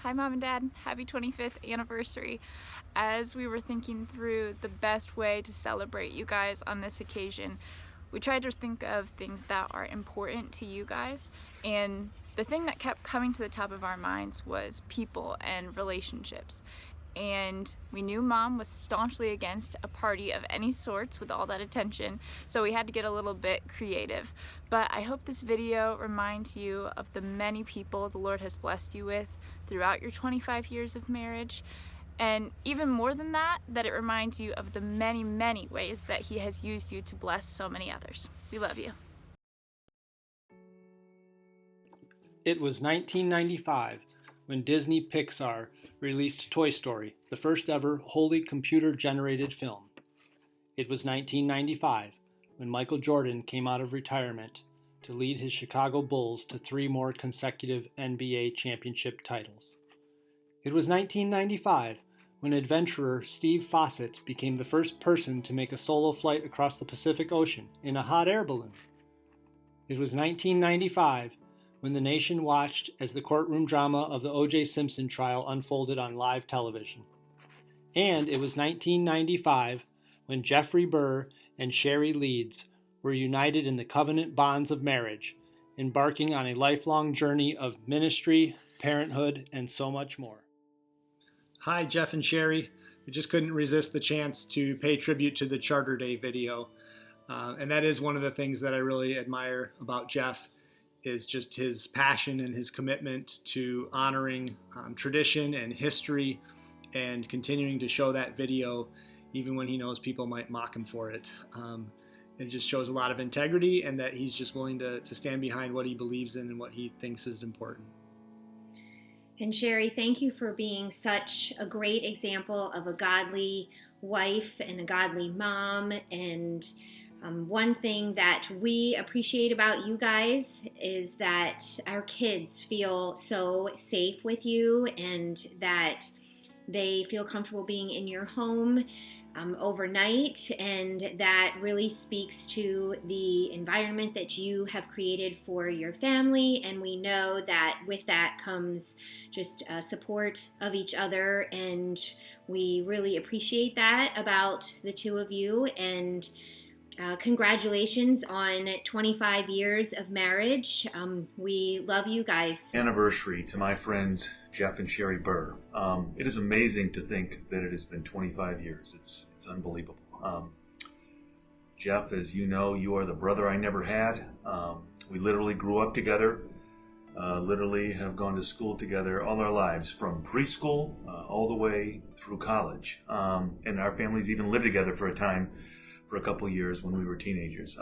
Hi Mom and Dad, happy 25th anniversary. As we were thinking through the best way to celebrate you guys on this occasion, we tried to think of things that are important to you guys, and the thing that kept coming to the top of our minds was people and relationships. And we knew Mom was staunchly against a party of any sorts with all that attention, so we had to get a little bit creative. But I hope this video reminds you of the many people the Lord has blessed you with throughout your 25 years of marriage, and even more than that, that it reminds you of the many, many ways that He has used you to bless so many others. We love you. It was 1995 when Disney Pixar released Toy Story, the first ever wholly computer-generated film. It was 1995 when Michael Jordan came out of retirement to lead his Chicago Bulls to 3 more consecutive NBA championship titles. It was 1995 when adventurer Steve Fossett became the first person to make a solo flight across the Pacific Ocean in a hot air balloon. It was 1995 when the nation watched as the courtroom drama of the O.J. Simpson trial unfolded on live television. And it was 1995 when Jeffrey Burr and Sherry Leeds were united in the covenant bonds of marriage, embarking on a lifelong journey of ministry, parenthood, and so much more. Hi, Jeff and Sherry. We just couldn't resist the chance to pay tribute to the Charter Day video. And that is one of the things that I really admire about Jeff, is just his passion and his commitment to honoring tradition and history and continuing to show that video even when he knows people might mock him for it. It just shows a lot of integrity, and that he's just willing to stand behind what he believes in and what he thinks is important. And Sherry, thank you for being such a great example of a godly wife and a godly mom. And one thing that we appreciate about you guys is that our kids feel so safe with you, and that they feel comfortable being in your home overnight, and that really speaks to the environment that you have created for your family. And we know that with that comes just support of each other, and we really appreciate that about the two of you. And congratulations on 25 years of marriage. We love you guys. Anniversary to my friends Jeff and Sherry Burr. It is amazing to think that it has been 25 years. It's unbelievable. Jeff, as you know, you are the brother I never had. We literally grew up together, literally have gone to school together all our lives, from preschool all the way through college. And our families even lived together for a time, for a couple of years when we were teenagers.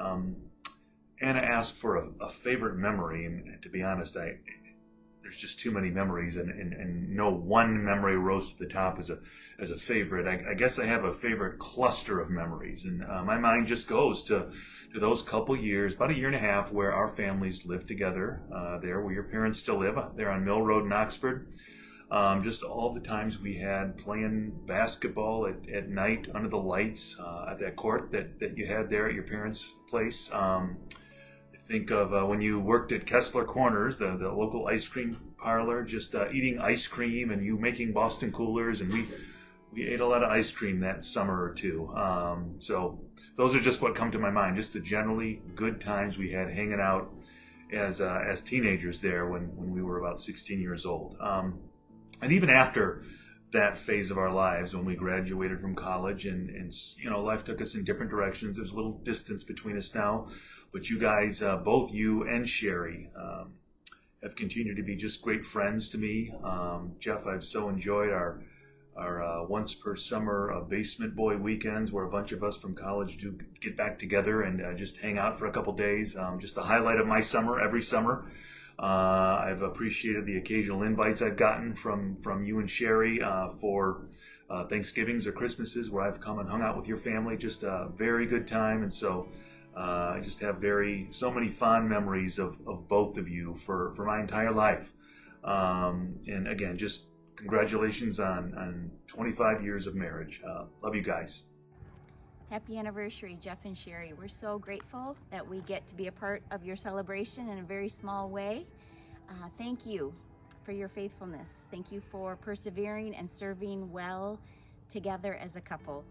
Anna asked for a favorite memory, and to be honest, there's just too many memories, and no one memory rose to the top as a favorite. I guess I have a favorite cluster of memories, and my mind just goes to those couple years, about a year and a half, where our families lived together there where your parents still live, there on Mill Road in Oxford. Just all the times we had playing basketball at night under the lights at that court that you had there at your parents' place. Think of when you worked at Kessler Corners, the local ice cream parlor, just eating ice cream, and you making Boston coolers, and we ate a lot of ice cream that summer or two. So those are just what come to my mind, just the generally good times we had hanging out as teenagers there when we were about 16 years old. And even after that phase of our lives, when we graduated from college and life took us in different directions, there's a little distance between us now. But you guys, both you and Sherry, have continued to be just great friends to me. Jeff, I've so enjoyed our once per summer basement boy weekends, where a bunch of us from college do get back together and just hang out for a couple days. Just the highlight of my summer, every summer. I've appreciated the occasional invites I've gotten from you and Sherry for Thanksgivings or Christmases, where I've come and hung out with your family. Just a very good time, and so I just have so many fond memories of both of you for my entire life. And again, just congratulations on 25 years of marriage. Love you guys. Happy anniversary, Jeff and Sherry. We're so grateful that we get to be a part of your celebration in a very small way. Thank you for your faithfulness. Thank you for persevering and serving well together as a couple.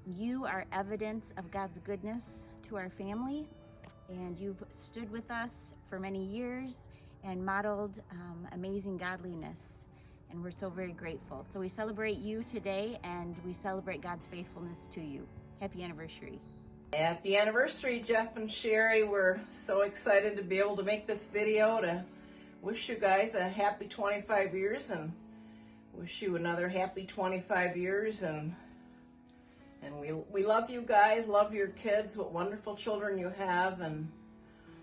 You are evidence of God's goodness to our family, and you've stood with us for many years and modeled amazing godliness, and we're so very grateful. So we celebrate you today, and we celebrate God's faithfulness to you. Happy anniversary. Happy anniversary, Jeff and Sherry. We're so excited to be able to make this video to wish you guys a happy 25 years and wish you another happy 25 years. And we love you guys, love your kids, what wonderful children you have, and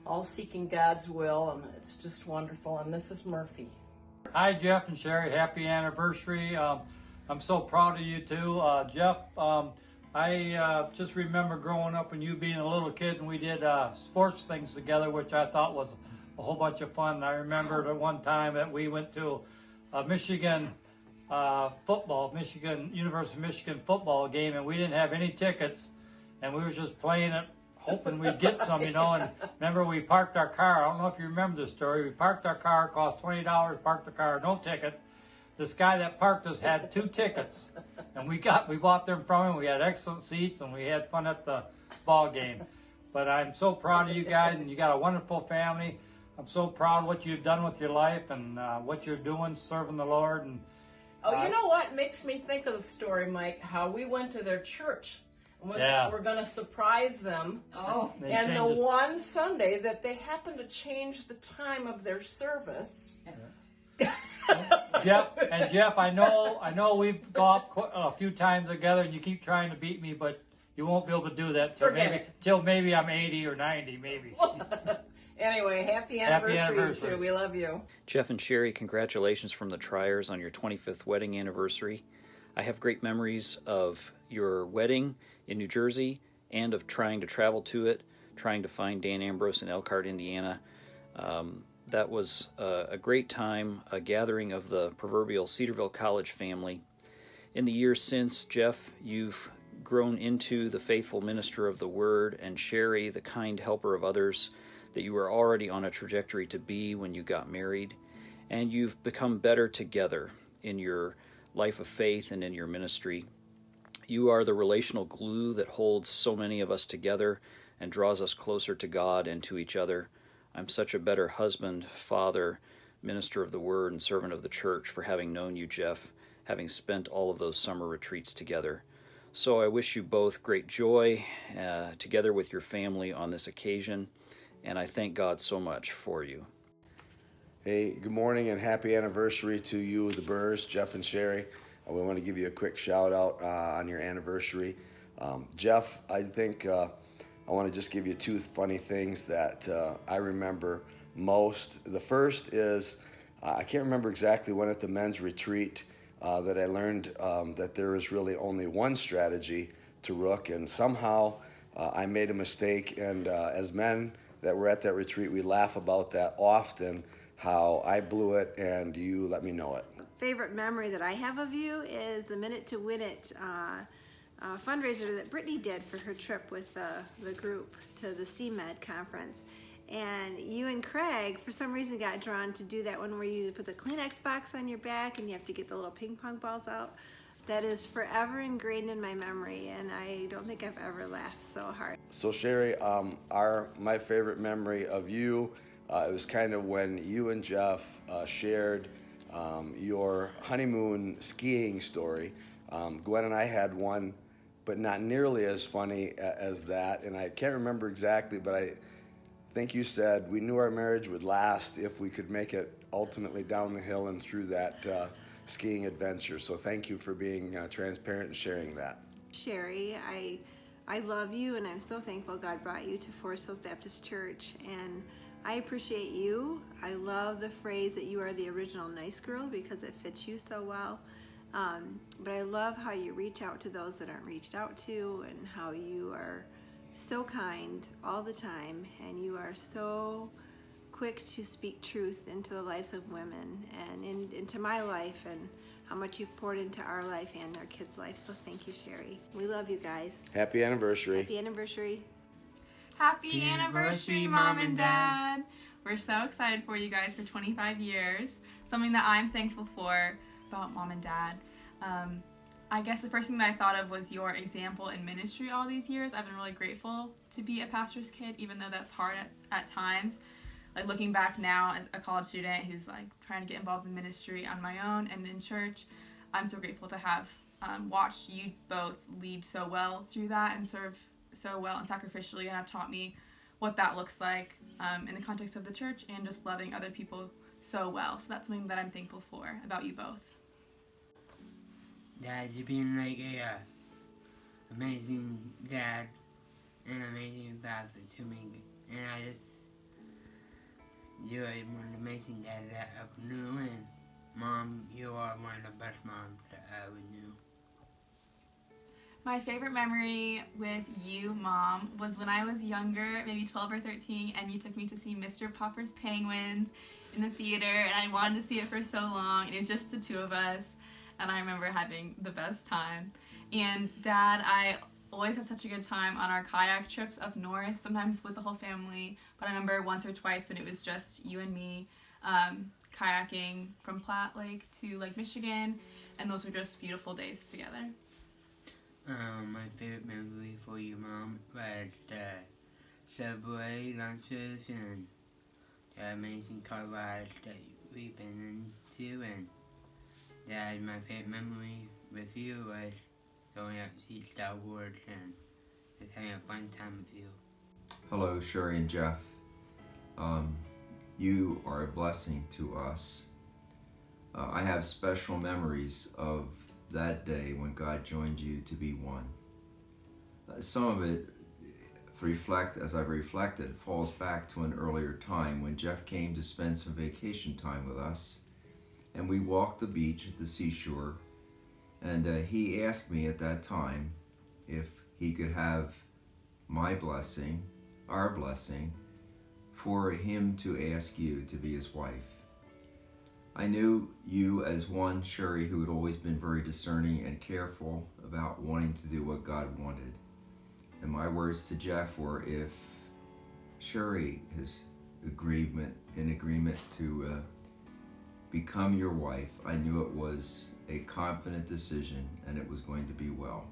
all seeking God's will, and it's just wonderful. And this is Murphy. Hi, Jeff and Sherry. Happy anniversary. I'm so proud of you two. Jeff, I just remember growing up and you being a little kid, and we did sports things together, which I thought was a whole bunch of fun. I remember at one time that we went to Michigan University of Michigan football game, and we didn't have any tickets, and we were just playing it, hoping we'd get some, you know. And remember, we parked our car. I don't know if you remember this story. We parked our car, cost $20, parked the car, no ticket. This guy that parked us had 2 tickets, and we bought them from him. We had excellent seats, and we had fun at the ball game. But I'm so proud of you guys, and you got a wonderful family. I'm so proud of what you've done with your life and what you're doing, serving the Lord. And you know what makes me think of the story, Mike? How we went to their church. We're going to surprise them. And the one Sunday that they happened to change the time of their service. Jeff, I know we've golfed a few times together, and you keep trying to beat me, but you won't be able to do that till maybe I'm 80 or 90, maybe. Anyway, happy anniversary, too. We love you. Jeff and Sherry, congratulations from the Triers on your 25th wedding anniversary. I have great memories of your wedding in New Jersey and of trying to travel to it, trying to find Dan Ambrose in Elkhart, Indiana. That was a great time, a gathering of the proverbial Cedarville College family. In the years since, Jeff, you've grown into the faithful minister of the Word, and Sherry, the kind helper of others that you were already on a trajectory to be when you got married. And you've become better together in your life of faith and in your ministry. You are the relational glue that holds so many of us together and draws us closer to God and to each other. I'm such a better husband, father, minister of the Word, and servant of the church for having known you, Jeff, having spent all of those summer retreats together. So I wish you both great joy together with your family on this occasion, and I thank God so much for you. Hey, good morning and happy anniversary to you, the Burrs, Jeff and Sherry. We want to give you a quick shout out on your anniversary. Jeff, I think I want to just give you 2 funny things that I remember most. The first is, I can't remember exactly when at the men's retreat that I learned that there is really only one strategy to rook, and somehow I made a mistake, and as men that were at that retreat, we laugh about that often, how I blew it and you let me know it. Favorite memory that I have of you is the Minute to Win It fundraiser that Brittany did for her trip with the group to the CMed conference. And you and Craig, for some reason, got drawn to do that one where you put the Kleenex box on your back and you have to get the little ping pong balls out. That is forever ingrained in my memory, and I don't think I've ever laughed so hard. So Sherry, my favorite memory of you, it was kind of when you and Jeff shared your honeymoon skiing story. Gwen and I had one, but not nearly as funny as that, and I can't remember exactly, but I think you said we knew our marriage would last if we could make it ultimately down the hill and through that skiing adventure. So thank you for being transparent and sharing that. Sherry, I love you, and I'm so thankful God brought you to Forest Hills Baptist Church, and I appreciate you. I love the phrase that you are the original nice girl because it fits you so well. But I love how you reach out to those that aren't reached out to, and how you are so kind all the time, and you are so quick to speak truth into the lives of women and into my life, and how much you've poured into our life and our kids' life. So thank you, Sherry. We love you guys. Happy anniversary. Happy anniversary. Happy anniversary, Mom and Dad. We're so excited for you guys for 25 years. Something that I'm thankful for about Mom and Dad. I guess the first thing that I thought of was your example in ministry all these years. I've been really grateful to be a pastor's kid, even though that's hard at times. Like looking back now as a college student who's like trying to get involved in ministry on my own and in church, I'm so grateful to have watched you both lead so well through that and serve so well and sacrificially, and have taught me what that looks like in the context of the church and just loving other people so well. So that's something that I'm thankful for about you both. Dad, you've been like a amazing dad and amazing father to me, and you're one of the amazing dads that I ever knew, and Mom, you are one of the best moms that I ever knew. My favorite memory with you, Mom, was when I was younger, maybe 12 or 13, and you took me to see Mr. Popper's Penguins in the theater, and I wanted to see it for so long, and it was just the two of us, and I remember having the best time. And Dad, I always have such a good time on our kayak trips up north, sometimes with the whole family, but I remember once or twice when it was just you and me, kayaking from Platte Lake to Lake Michigan, and those were just beautiful days together. My favorite memory for you, Mom, was the Subway lunches and the amazing car rides that we've been into, and Dad, my favorite memory with you was going out to see Star Wars and just having a fun time with you. Hello, Sherry and Jeff. You are a blessing to us. I have special memories of that day when God joined you to be one. Some of it, as I've reflected, falls back to an earlier time when Jeff came to spend some vacation time with us, and we walked the beach at the seashore, and he asked me at that time if he could have my blessing, our blessing, for him to ask you to be his wife. I knew you as one, Sherry, who had always been very discerning and careful about wanting to do what God wanted. And my words to Jeff were, if Sherry is in agreement to become your wife, I knew it was a confident decision and it was going to be well,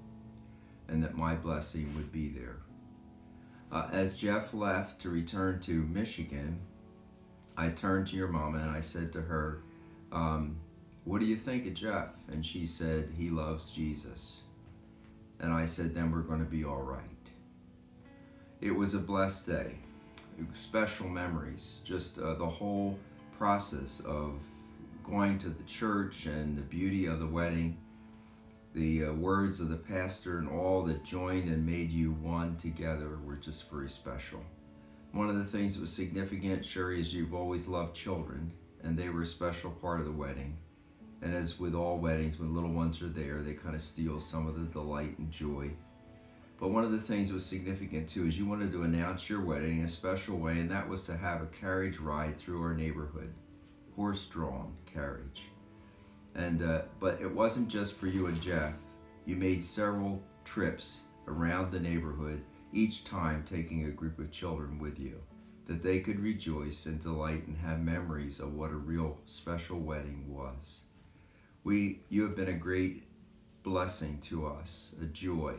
and that my blessing would be there. As Jeff left to return to Michigan, I turned to your mama and I said to her, what do you think of Jeff? And she said, he loves Jesus. And I said, then we're going to be all right. It was a blessed day. Special memories, just the whole process of going to the church and the beauty of the wedding, the words of the pastor and all that joined and made you one together were just very special. One of the things that was significant, Sherry, is you've always loved children, and they were a special part of the wedding. And as with all weddings, when little ones are there, they kind of steal some of the delight and joy. But one of the things that was significant too is you wanted to announce your wedding in a special way, and that was to have a carriage ride through our neighborhood, horse-drawn carriage. And but it wasn't just for you and Jeff. You made several trips around the neighborhood, each time taking a group of children with you, that they could rejoice and delight and have memories of what a real special wedding was. You have been a great blessing to us, a joy,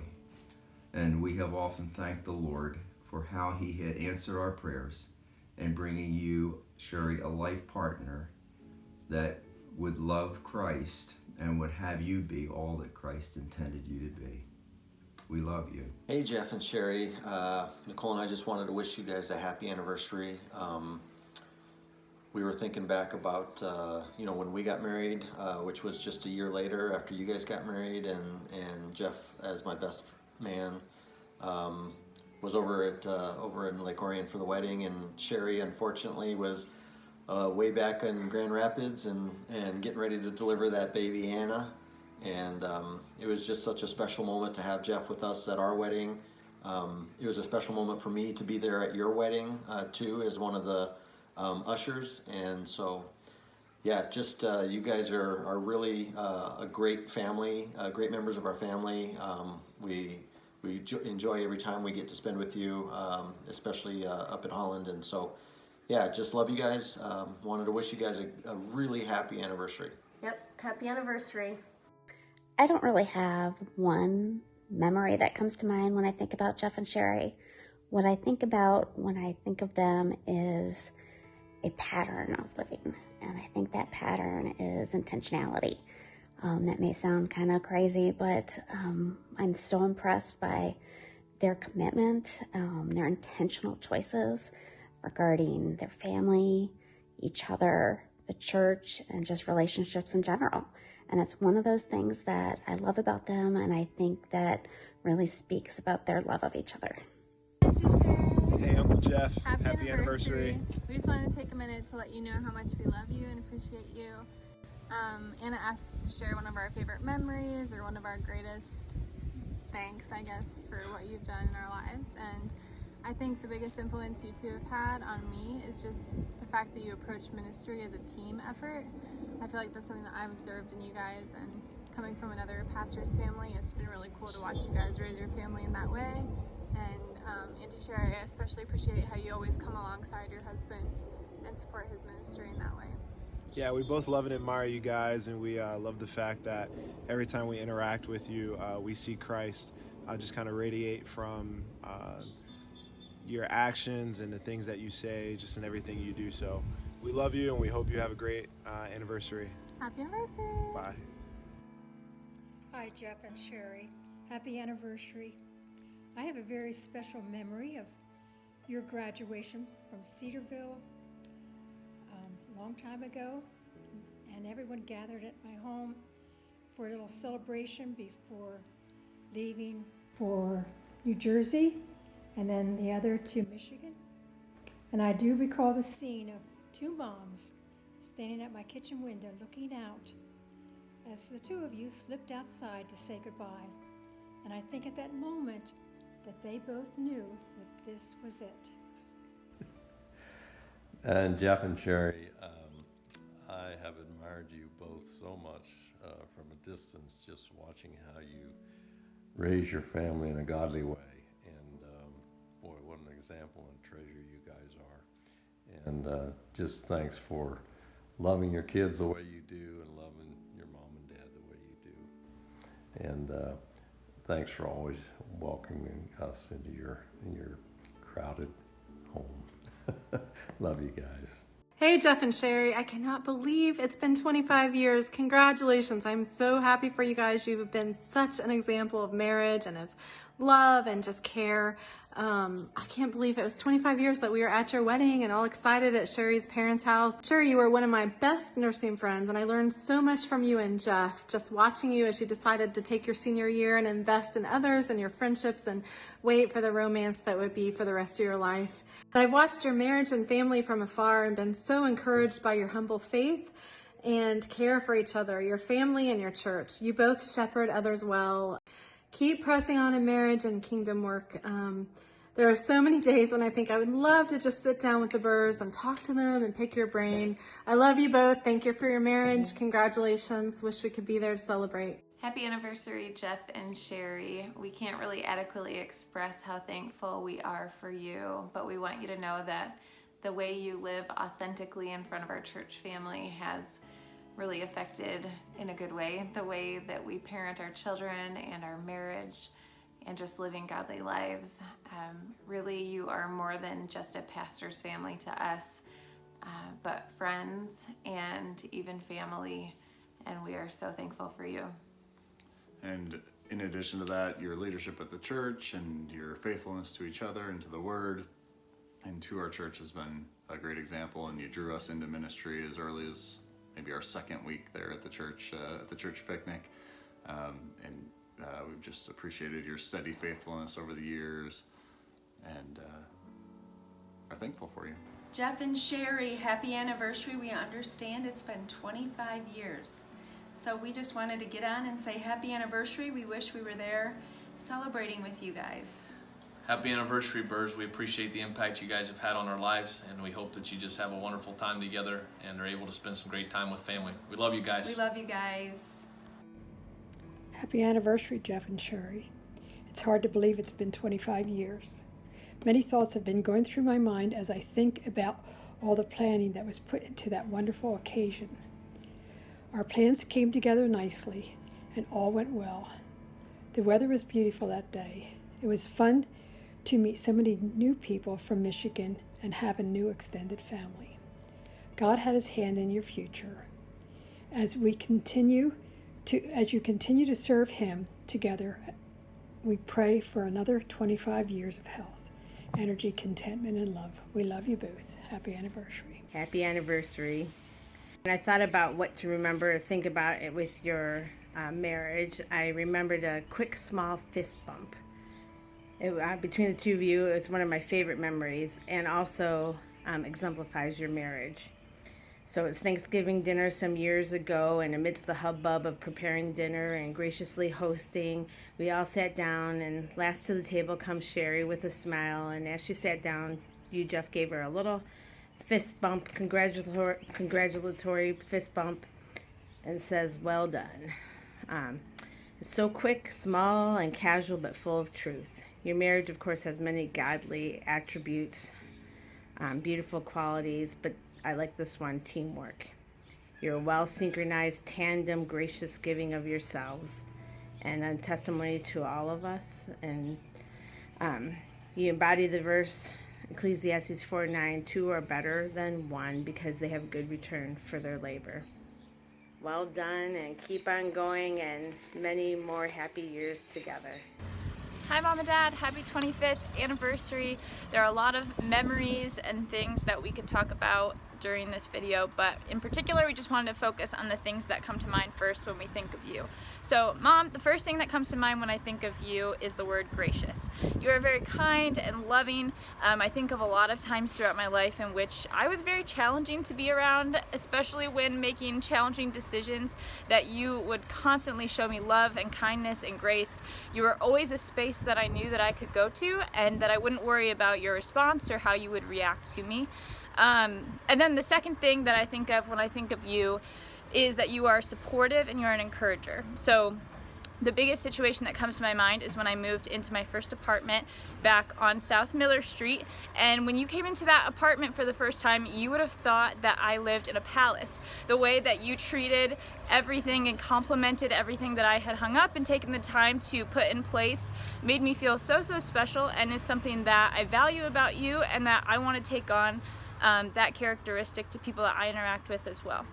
and we have often thanked the Lord for how he had answered our prayers and bringing you, Sherry, a life partner that would love Christ and would have you be all that Christ intended you to be. We love you. Hey, Jeff and Sherry. Nicole and I just wanted to wish you guys a happy anniversary. We were thinking back about, when we got married, which was just a year later after you guys got married, and Jeff, as my best man, was over in Lake Orion for the wedding, and Sherry, unfortunately, was way back in Grand Rapids and getting ready to deliver that baby Anna. And it was just such a special moment to have Jeff with us at our wedding. It was a special moment for me to be there at your wedding too, as one of the ushers. And so, yeah, just you guys are really a great family, great members of our family. We enjoy every time we get to spend with you, especially up in Holland. And so yeah, just love you guys. Wanted to wish you guys a really happy anniversary. Yep, happy anniversary. I don't really have one memory that comes to mind when I think about Jeff and Sherry. What I think about when I think of them is a pattern of living, and I think that pattern is intentionality. That may sound kind of crazy, but I'm so impressed by their commitment, their intentional choices regarding their family, each other, the church, and just relationships in general. And it's one of those things that I love about them, and I think that really speaks about their love of each other. Hey, Uncle Jeff. Happy anniversary. We just wanted to take a minute to let you know how much we love you and appreciate you. Anna asked us to share one of our favorite memories or one of our greatest thanks, I guess, for what you've done in our lives. And I think the biggest influence you two have had on me is just the fact that you approach ministry as a team effort. I feel like that's something that I've observed in you guys, and coming from another pastor's family, it's been really cool to watch you guys raise your family in that way. And Auntie Sherry, I especially appreciate how you always come alongside your husband and support his ministry in that way. Yeah, we both love and admire you guys, and we love the fact that every time we interact with you, we see Christ just kind of radiate from your actions and the things that you say, just in everything you do. So we love you, and we hope you have a great anniversary. Happy anniversary. Bye. Hi, Jeff and Sherry. Happy anniversary. I have a very special memory of your graduation from Cedarville a long time ago, and everyone gathered at my home for a little celebration before leaving for New Jersey and then the other to Michigan. And I do recall the scene of two moms standing at my kitchen window looking out as the two of you slipped outside to say goodbye. And I think at that moment that they both knew that this was it. And Jeff and Sherry, I have admired you both so much from a distance, just watching how you raise your family in a godly way. And boy, what an example and treasure you guys are. And just thanks for loving your kids the way you do and loving your mom and dad the way you do. And thanks for always welcoming us into your crowded home. Love you guys. Hey, Jeff and Sherry, I cannot believe it's been 25 years. Congratulations. I'm so happy for you guys. You've been such an example of marriage and of love and just care. I can't believe it was 25 years that we were at your wedding and all excited at Sherry's parents' house. Sherry, you were one of my best nursing friends, and I learned so much from you and Jeff, just watching you as you decided to take your senior year and invest in others and your friendships and wait for the romance that would be for the rest of your life. I've watched your marriage and family from afar and been so encouraged by your humble faith and care for each other, your family and your church. You both shepherd others well. Keep pressing on in marriage and kingdom work. There are so many days when I think I would love to just sit down with the Burrs and talk to them and pick your brain. I love you both. Thank you for your marriage. Congratulations. Wish we could be there to celebrate. Happy anniversary, Jeff and Sherry. We can't really adequately express how thankful we are for you, but we want you to know that the way you live authentically in front of our church family has really affected, in a good way, the way that we parent our children and our marriage and just living godly lives. Really, you are more than just a pastor's family to us, but friends and even family, and we are so thankful for you. And in addition to that, your leadership at the church and your faithfulness to each other and to the Word and to our church has been a great example, and you drew us into ministry as early as maybe our second week there at the church picnic. We've just appreciated your steady faithfulness over the years and are thankful for you. Jeff and Sherry, happy anniversary. We understand it's been 25 years. So we just wanted to get on and say happy anniversary. We wish we were there celebrating with you guys. Happy anniversary, Burrs. We appreciate the impact you guys have had on our lives, and we hope that you just have a wonderful time together and are able to spend some great time with family. We love you guys. We love you guys. Happy anniversary, Jeff and Sherry. It's hard to believe it's been 25 years. Many thoughts have been going through my mind as I think about all the planning that was put into that wonderful occasion. Our plans came together nicely, and all went well. The weather was beautiful that day. It was fun to meet so many new people from Michigan and have a new extended family. God had his hand in your future. As you continue to serve him together, we pray for another 25 years of health, energy, contentment, and love. We love you both. Happy anniversary. Happy anniversary. And I thought about what to remember, think about it with your marriage. I remembered a quick, small fist bump. Between the two of you, it was one of my favorite memories, and also exemplifies your marriage. So it was Thanksgiving dinner some years ago, and amidst the hubbub of preparing dinner and graciously hosting, we all sat down, and last to the table comes Sherry with a smile, and as she sat down, you, Jeff, gave her a little fist bump, congratulatory fist bump, and says, "Well done." It's so quick, small, and casual, but full of truth. Your marriage, of course, has many godly attributes, beautiful qualities, but I like this one, teamwork. You're a well-synchronized tandem, gracious giving of yourselves, and a testimony to all of us. And you embody the verse, Ecclesiastes 4:9, 2 are better than one because they have good return for their labor. Well done, and keep on going, and many more happy years together. Hi Mom and Dad, happy 25th anniversary. There are a lot of memories and things that we could talk about during this video, but in particular we just wanted to focus on the things that come to mind first when we think of you. So Mom, the first thing that comes to mind when I think of you is the word gracious. You are very kind and loving. I think of a lot of times throughout my life in which I was very challenging to be around, especially when making challenging decisions, that you would constantly show me love and kindness and grace. You were always a space that I knew that I could go to and that I wouldn't worry about your response or how you would react to me. And then the second thing that I think of when I think of you is that you are supportive and you're an encourager. So the biggest situation that comes to my mind is when I moved into my first apartment back on South Miller Street, and when you came into that apartment for the first time, you would have thought that I lived in a palace. The way that you treated everything and complimented everything that I had hung up and taken the time to put in place made me feel so special, and is something that I value about you and that I want to take on that characteristic to people that I interact with as well.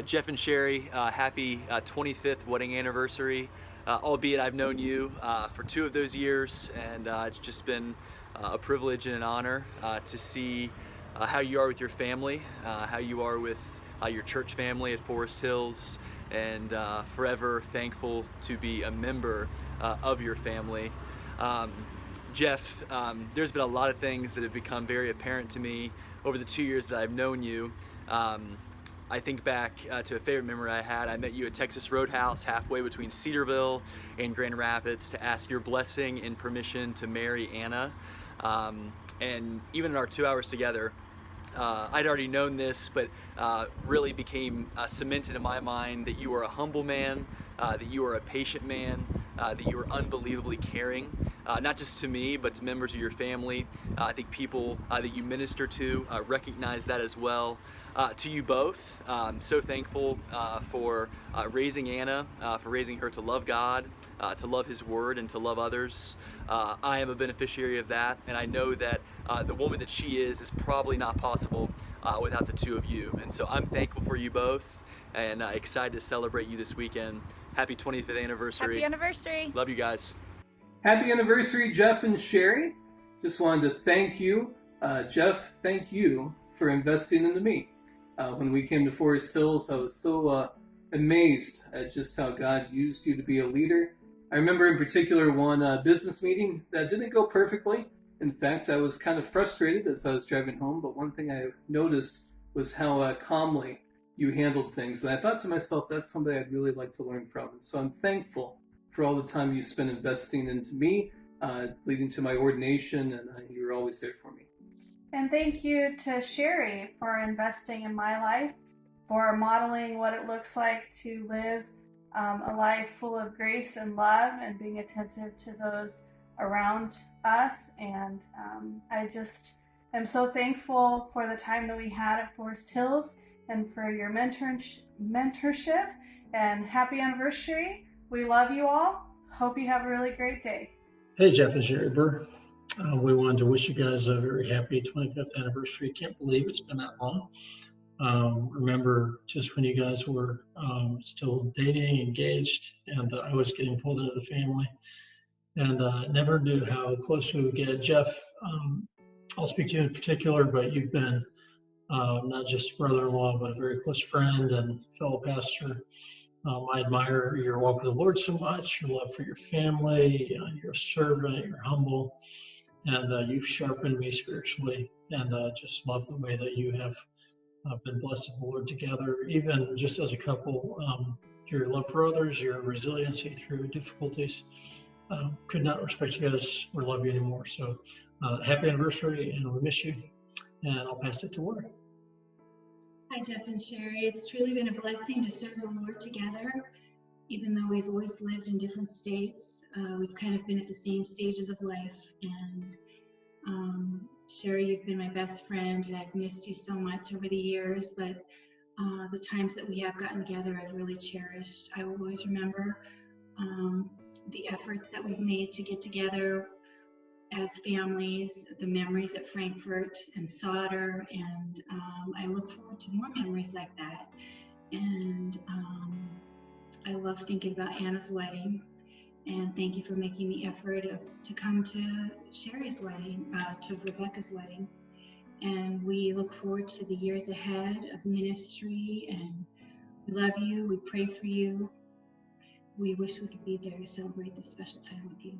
Jeff and Sherry, happy 25th wedding anniversary. Albeit I've known you for 2 of those years, and it's just been a privilege and an honor to see how you are with your family, how you are with your church family at Forest Hills, and forever thankful to be a member of your family. Jeff, there's been a lot of things that have become very apparent to me over the 2 years that I've known you. I think back to a favorite memory I had. I met you at Texas Roadhouse halfway between Cedarville and Grand Rapids to ask your blessing and permission to marry Anna. And even in our 2 hours together, I'd already known this, but really became cemented in my mind that you are a humble man, that you are a patient man, that you are unbelievably caring, not just to me, but to members of your family. I think people that you minister to recognize that as well. To you both, so thankful for raising Anna, for raising her to love God, to love His Word, and to love others. I am a beneficiary of that, and I know that the woman that she is probably not possible without the two of you. And so I'm thankful for you both, and excited to celebrate you this weekend. Happy 25th anniversary. Happy anniversary. Love you guys. Happy anniversary, Jeff and Sherry. Just wanted to thank you. Jeff, thank you for investing into me. When we came to Forest Hills, I was so amazed at just how God used you to be a leader. I remember in particular one business meeting that didn't go perfectly. In fact, I was kind of frustrated as I was driving home, but one thing I noticed was how calmly you handled things. And I thought to myself, that's somebody I'd really like to learn from. And so I'm thankful for all the time you spent investing into me, leading to my ordination, and you were always there for me. And thank you to Sherry for investing in my life, for modeling what it looks like to live a life full of grace and love, and being attentive to those around us. And I I'm so thankful for the time that we had at Forest Hills and for your mentorship, and happy anniversary. We love you all. Hope you have a really great day. Hey, Jeff and Sherry Burr. We wanted to wish you guys a very happy 25th anniversary. Can't believe it's been that long. Remember just when you guys were still dating, engaged, and I was getting pulled into the family, and never knew how close we would get. Jeff, I'll speak to you in particular, but you've been not just brother-in-law, but a very close friend and fellow pastor. I admire your walk with the Lord so much, your love for your family, you're a servant, you're humble, and you've sharpened me spiritually, and just love the way that you have been blessed of the Lord together, even just as a couple. Your love for others, your resiliency through difficulties. Could not respect you guys or love you anymore. So happy anniversary, and we miss you. And I'll pass it to Laura. Hi, Jeff and Sherry. It's truly been a blessing to serve the Lord together. Even though we've always lived in different states, we've kind of been at the same stages of life. And Sherry, you've been my best friend, and I've missed you so much over the years, but the times that we have gotten together, I've really cherished. I will always remember the efforts that we've made to get together as families, the memories at Frankfurt and Sauder, and I look forward to more memories like that. And I love thinking about Anna's wedding, and thank you for making the effort to come to Sherry's wedding, to Rebecca's wedding. And we look forward to the years ahead of ministry, and we love you, we pray for you. We wish we could be there to celebrate this special time with you.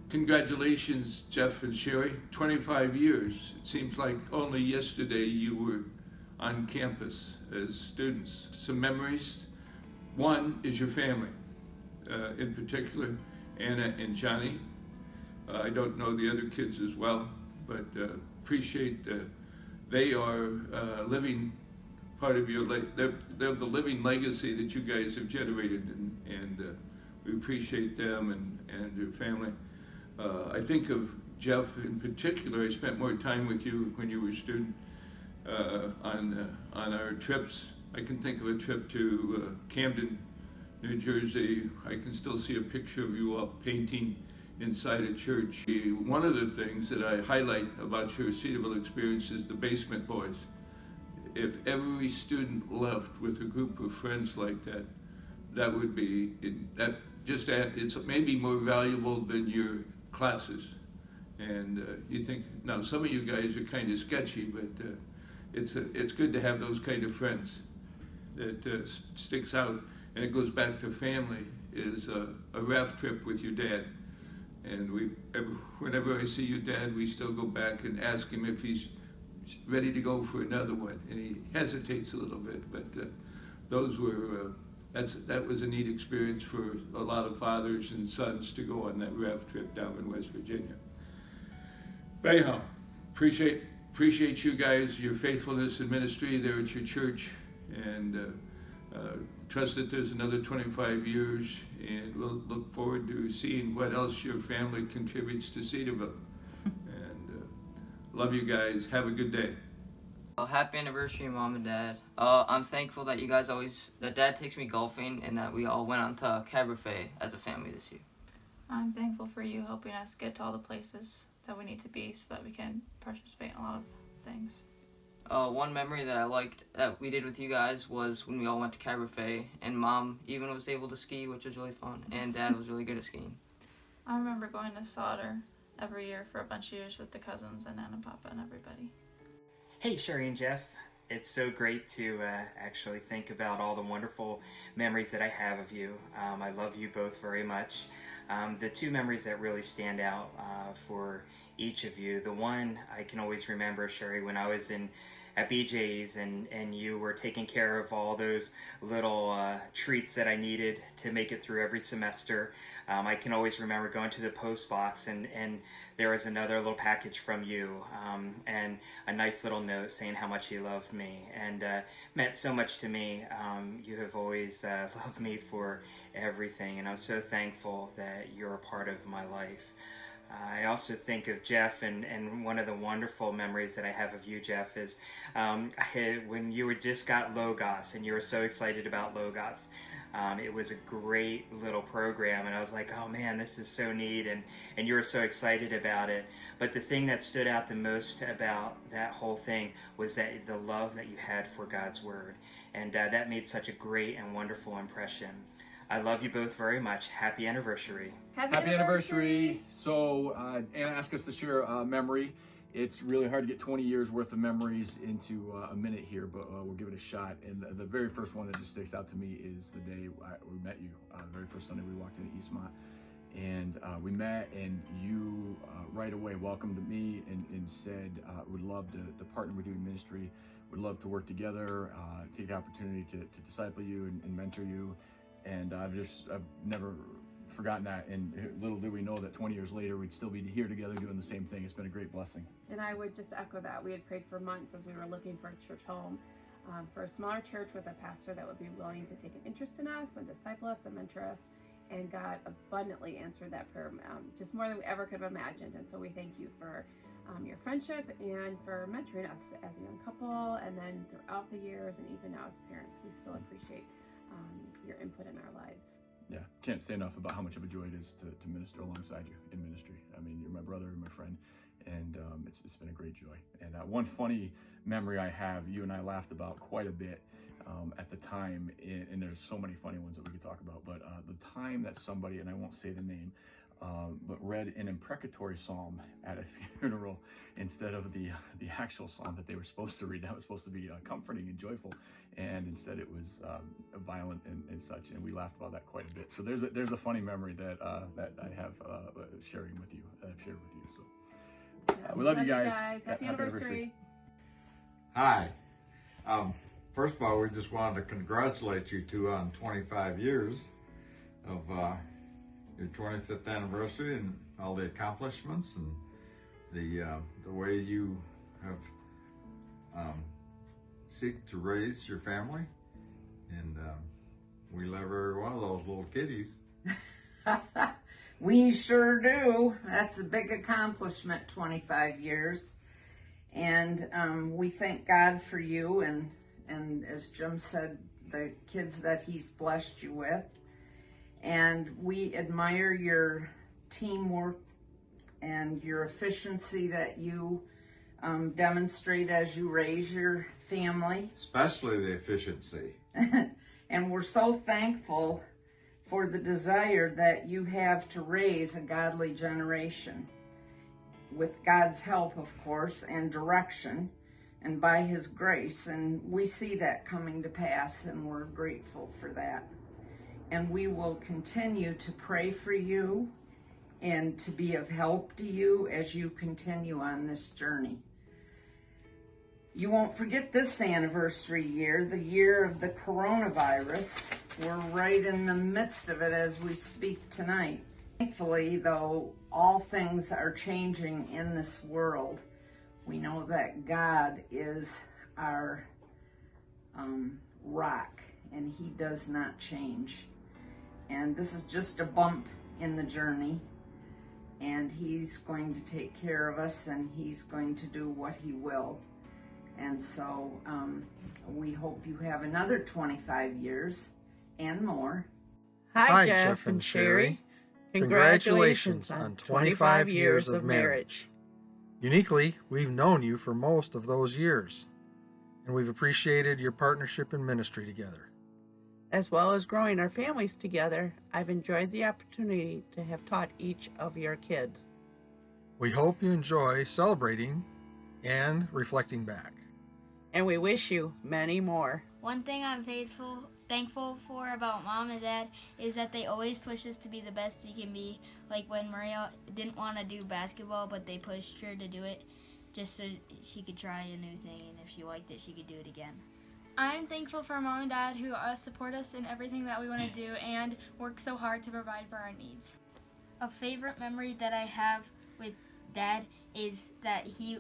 Congratulations, Jeff and Sherry. 25 years. It seems like only yesterday you were on campus as students. Some memories. One is your family, in particular, Anna and Johnny. I don't know the other kids as well, but appreciate they are living part of your they're the living legacy that you guys have generated, and we appreciate them and your family. I think of Jeff in particular. I spent more time with you when you were a student on our trips. I can think of a trip to Camden, New Jersey. I can still see a picture of you up painting inside a church. One of the things that I highlight about your Cedarville experience is the basement boys. If every student left with a group of friends like that, that would be, it's maybe more valuable than your classes. And you think, now some of you guys are kind of sketchy, but it's good to have those kind of friends that sticks out. And it goes back to family, is a raft trip with your dad. And whenever I see your dad, we still go back and ask him if he's ready to go for another one. And he hesitates a little bit, but those were, that was a neat experience for a lot of fathers and sons to go on that raft trip down in West Virginia. But anyhow, appreciate you guys, your faithfulness in ministry there at your church, and trust that there's another 25 years, and we'll look forward to seeing what else your family contributes to Cedarville. And love you guys. Have a good day. Well, happy anniversary, Mom and Dad. I'm thankful that you guys that Dad takes me golfing, and that we all went on to Cabernet as a family this year. I'm thankful for you helping us get to all the places that we need to be so that we can participate in a lot of things. One memory that I liked that we did with you guys was when we all went to Cabernet, and Mom even was able to ski, which was really fun, and Dad was really good at skiing. I remember going to Sauder every year for a bunch of years with the cousins and Anna, Papa, and everybody. Hey, Sherry and Jeff. It's so great to actually think about all the wonderful memories that I have of you. I love you both very much. The two memories that really stand out for each of you, the one I can always remember, Sherry, when I was at BJ's and you were taking care of all those little treats that I needed to make it through every semester. I can always remember going to the post box and there was another little package from you and a nice little note saying how much you loved me, and meant so much to me. You have always loved me for everything, and I'm so thankful that you're a part of my life. I also think of Jeff, and one of the wonderful memories that I have of you, Jeff, is when you were just got Logos and you were so excited about Logos. It was a great little program, and I was like, oh man, this is so neat, and you were so excited about it. But the thing that stood out the most about that whole thing was that the love that you had for God's Word, and that made such a great and wonderful impression. I love you both very much. Happy anniversary. Happy anniversary. So Anna asked us to share a memory. It's really hard to get 20 years worth of memories into a minute here, but we'll give it a shot. And the very first one that just sticks out to me is the day we met you, the very first Sunday we walked into Eastmont. And we met, and you right away welcomed me and said, would love to partner with you in ministry, would love to work together, take the opportunity to disciple you and mentor you. And I've never forgotten that, and little did we know that 20 years later we'd still be here together doing the same thing. It's been a great blessing. And I would just echo that. We had prayed for months as we were looking for a church home, for a smaller church with a pastor that would be willing to take an interest in us and disciple us and mentor us. And God abundantly answered that prayer, just more than we ever could have imagined. And so we thank you for your friendship and for mentoring us as a young couple, and then throughout the years, and even now as parents. We still appreciate your input in our lives. Yeah, can't say enough about how much of a joy it is to minister alongside you in ministry. I mean, you're my brother and my friend, and it's been a great joy. And one funny memory I have, you and I laughed about quite a bit at the time, and there's so many funny ones that we could talk about, but the time that somebody, and I won't say the name, but read an imprecatory psalm at a funeral instead of the actual psalm that they were supposed to read. That was supposed to be comforting and joyful, and instead it was violent and such. And we laughed about that quite a bit. So there's a funny memory that I have sharing with you. That I've shared with you. So we love you guys. Happy anniversary. Hi. First of all, we just wanted to congratulate you two on 25 years of your 25th anniversary and all the accomplishments and the way you have seek to raise your family, and we love every one of those little kitties. We sure do. That's a big accomplishment, 25 years. And we thank God for you, and as Jim said, the kids that he's blessed you with. And we admire your teamwork and your efficiency that you demonstrate as you raise your family. Especially the efficiency. And we're so thankful for the desire that you have to raise a godly generation. With God's help, of course, and direction, and by his grace. And we see that coming to pass, and we're grateful for that. And we will continue to pray for you and to be of help to you as you continue on this journey. You won't forget this anniversary year, the year of the coronavirus. We're right in the midst of it as we speak tonight. Thankfully, though, all things are changing in this world. We know that God is our rock, and he does not change. And this is just a bump in the journey, and he's going to take care of us, and he's going to do what he will. And so we hope you have another 25 years and more. Hi, Jeff and Sherry. Congratulations on 25 years of marriage. Uniquely, we've known you for most of those years, and we've appreciated your partnership in ministry together. As well as growing our families together, I've enjoyed the opportunity to have taught each of your kids. We hope you enjoy celebrating and reflecting back. And we wish you many more. One thing I'm thankful for about Mom and Dad is that they always push us to be the best we can be. Like when Maria didn't want to do basketball, but they pushed her to do it just so she could try a new thing, and if she liked it, she could do it again. I'm thankful for Mom and Dad who support us in everything that we want to do and work so hard to provide for our needs. A favorite memory that I have with Dad is that he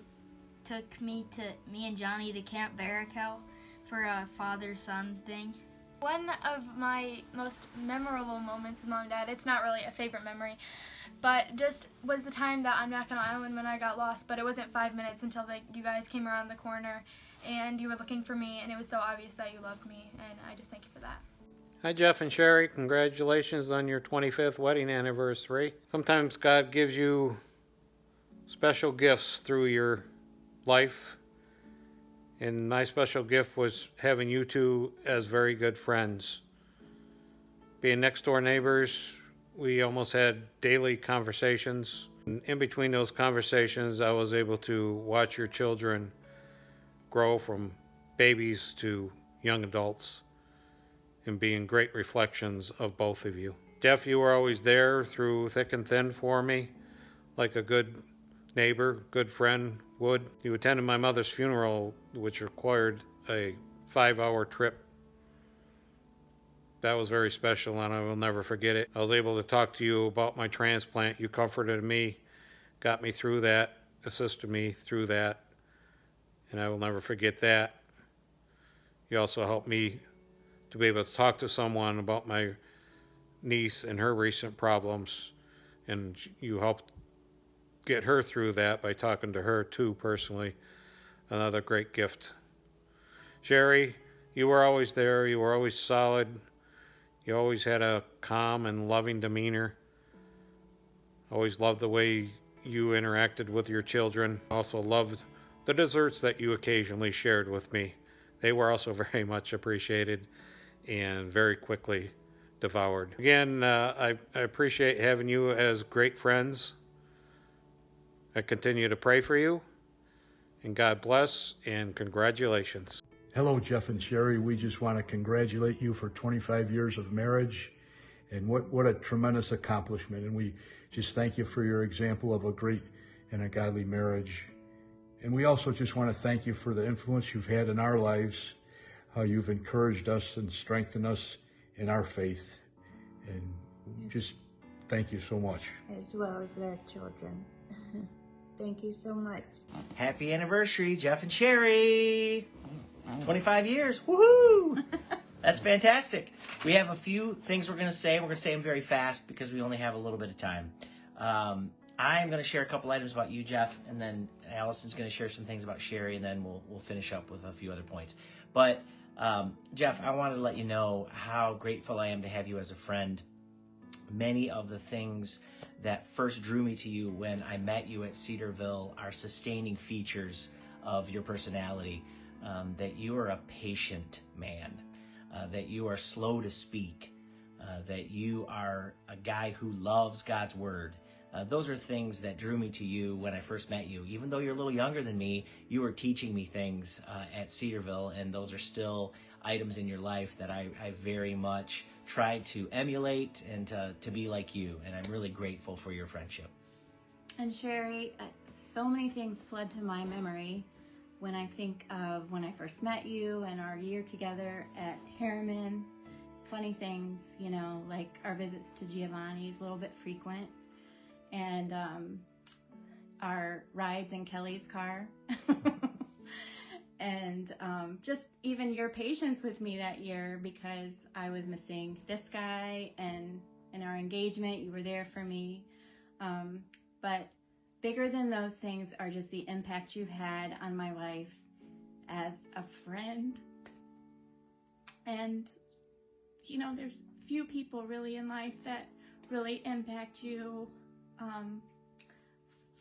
took me and Johnny to Camp Barracow for a father-son thing. One of my most memorable moments with Mom and Dad, it's not really a favorite memory, but just was the time that on Mackinac Island when I got lost, but it wasn't 5 minutes until you guys came around the corner and you were looking for me, and it was so obvious that you loved me, and I just thank you for that. Hi, Jeff and Sherry. Congratulations on your 25th wedding anniversary. Sometimes God gives you special gifts through your life, and my special gift was having you two as very good friends. Being next door neighbors, we almost had daily conversations. In between those conversations, I was able to watch your children grow from babies to young adults and being great reflections of both of you. Jeff, you were always there through thick and thin for me, like a good neighbor, good friend would. You attended my mother's funeral, which required a 5-hour trip. That was very special, and I will never forget it. I was able to talk to you about my transplant. You comforted me, got me through that, assisted me through that, and I will never forget that. You also helped me to be able to talk to someone about my niece and her recent problems, and you helped get her through that by talking to her too personally. Another great gift. Sherry, you were always there. You were always solid. You always had a calm and loving demeanor. Always loved the way you interacted with your children. Also loved the desserts that you occasionally shared with me. They were also very much appreciated and very quickly devoured. Again, I appreciate having you as great friends. I continue to pray for you, and God bless, and congratulations. Hello, Jeff and Sherry. We just want to congratulate you for 25 years of marriage, and what a tremendous accomplishment. And we just thank you for your example of a great and a godly marriage. And we also just want to thank you for the influence you've had in our lives, how you've encouraged us and strengthened us in our faith. And just thank you so much. As well as our children. Thank you so much. Happy anniversary, Jeff and Sherry. 25 years. Woohoo! That's fantastic. We have a few things we're going to say. We're going to say them very fast because we only have a little bit of time. I'm going to share a couple items about you, Jeff, and then Allison's going to share some things about Sherry, and then we'll finish up with a few other points. But Jeff, I wanted to let you know how grateful I am to have you as a friend. Many of the things that first drew me to you when I met you at Cedarville are sustaining features of your personality. That you are a patient man, that you are slow to speak, that you are a guy who loves God's word. Those are things that drew me to you when I first met you. Even though you're a little younger than me, you were teaching me things at Cedarville, and those are still items in your life that I very much tried to emulate and to be like you, and I'm really grateful for your friendship. And Sherry, so many things flood to my memory when I think of when I first met you and our year together at Harriman. Funny things, you know, like our visits to Giovanni's, a little bit frequent, and our rides in Kelly's car. And just even your patience with me that year, because I was missing this guy, and in our engagement, you were there for me. But bigger than those things are just the impact you had on my life as a friend. And, you know, there's few people really in life that really impact you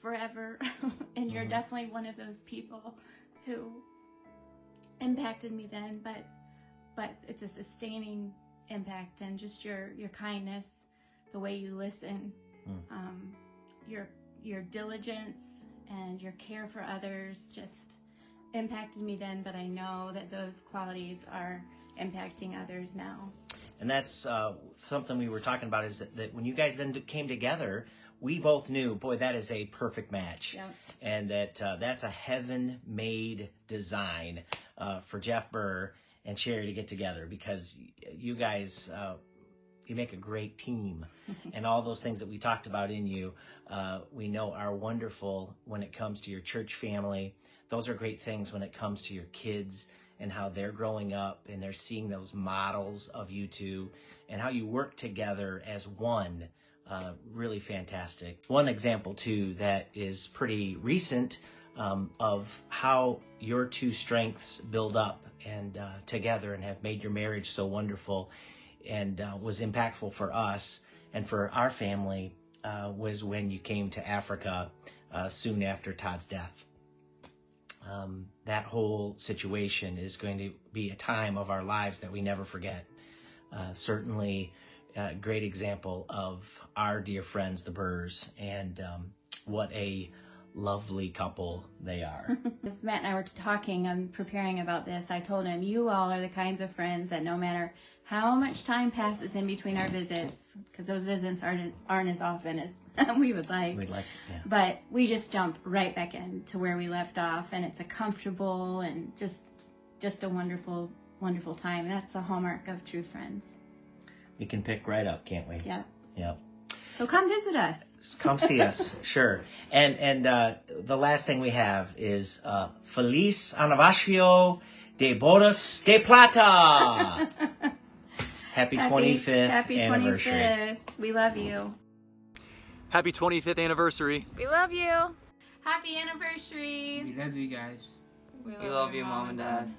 forever. And you're definitely one of those people who impacted me then, but it's a sustaining impact, and just your kindness, the way you listen, your diligence and your care for others just impacted me then, but I know that those qualities are impacting others now. And that's something we were talking about, is that when you guys then came together, we both knew, boy, that is a perfect match. Yep. And that's a heaven-made design for Jeff Burr and Sherry to get together, because you guys, you make a great team. And all those things that we talked about in you, we know are wonderful when it comes to your church family. Those are great things when it comes to your kids and how they're growing up and they're seeing those models of you two and how you work together as one. Really fantastic. One example too that is pretty recent of how your two strengths build up and together and have made your marriage so wonderful and was impactful for us and for our family was when you came to Africa soon after Todd's death. That whole situation is going to be a time of our lives that we never forget. Certainly a great example of our dear friends, the Burrs, and what a lovely couple they are. As Matt and I were talking and preparing about this, I told him, you all are the kinds of friends that no matter how much time passes in between our visits, because those visits aren't as often as we would like, but we just jump right back into where we left off, and it's a comfortable and just a wonderful, wonderful time. That's the hallmark of true friends. We can pick right up, can't we? Yeah. Yep. So come visit us. Come see us, sure. And the last thing we have is Feliz Aniversario de Bodas de Plata. Happy 25th Happy anniversary. 25th. We love you. Happy 25th anniversary. We love you. Happy anniversary. We love you guys. We love you, Mom and Dad.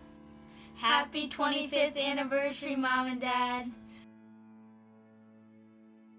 Happy 25th anniversary, Mom and Dad.